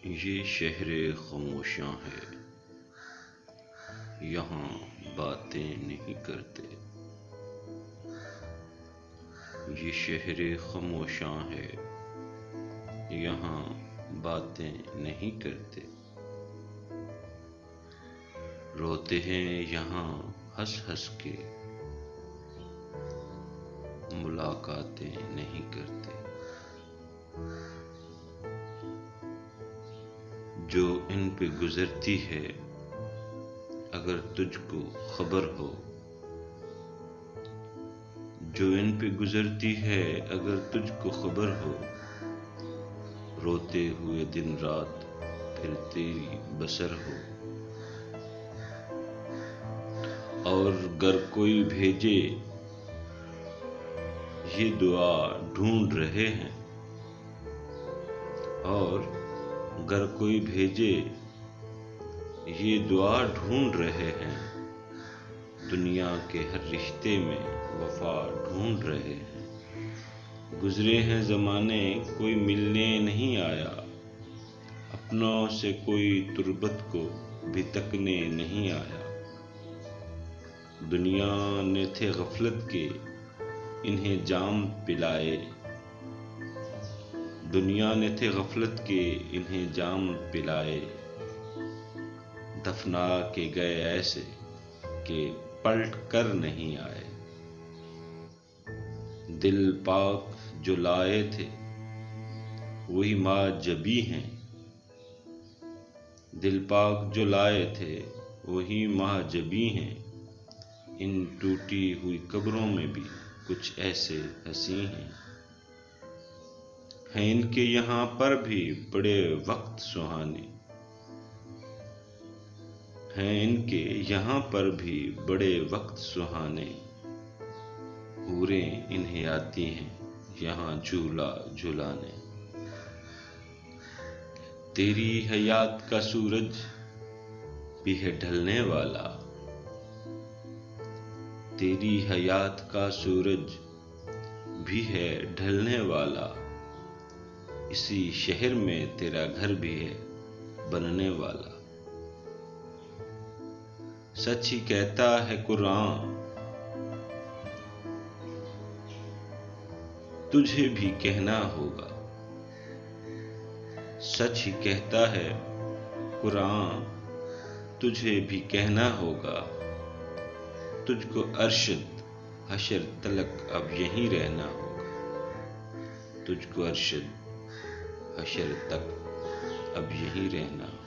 یہ شہر خاموشاں ہے، یہاں باتیں نہیں کرتے۔ یہ شہر خاموشاں ہے، یہاں باتیں نہیں کرتے۔ روتے ہیں یہاں ہنس ہنس کے، ملاقاتیں نہیں کرتے۔ جو ان پہ گزرتی ہے اگر تجھ کو خبر ہو، جو ان پہ گزرتی ہے اگر تجھ کو خبر ہو، روتے ہوئے دن رات پھر تیری بسر ہو۔ اور گر کوئی بھیجے یہ دعا ڈھونڈ رہے ہیں، اور گر کوئی بھیجے یہ دعا ڈھونڈ رہے ہیں، دنیا کے ہر رشتے میں وفا ڈھونڈ رہے ہیں۔ گزرے ہیں زمانے کوئی ملنے نہیں آیا، اپنوں سے کوئی تربت کو بھی تکنے نہیں آیا۔ دنیا نے تھے غفلت کے انہیں جام پلائے، دنیا نے تھے غفلت کے انہیں جام پلائے۔ دفنا کے گئے ایسے کہ پلٹ کر نہیں آئے۔ دل پاک جو لائے تھے وہی ماں جبی ہیں، دل پاک جو لائے تھے وہی ماں جبی ہیں۔ ان ٹوٹی ہوئی قبروں میں بھی کچھ ایسے ہنسی ہیں ان کے یہاں پر بھی بڑے وقت سہانے، ہیں ان کے یہاں پر بھی بڑے وقت سہانے۔ حوریں انہیں آتی ہیں یہاں جھولا جھولانے۔ تیری حیات کا سورج بھی ہے ڈھلنے والا، تیری حیات کا سورج بھی ہے ڈھلنے والا۔ اسی شہر میں تیرا گھر بھی ہے بننے والا۔ سچ ہی کہتا ہے قرآن، تجھے بھی کہنا ہوگا۔ سچ ہی کہتا ہے قرآن، تجھے بھی کہنا ہوگا۔ تجھ کو ارشد حشر تلک اب یہیں رہنا ہوگا، تجھ کو ارشد حشر تک اب یہیں رہنا ہوگا۔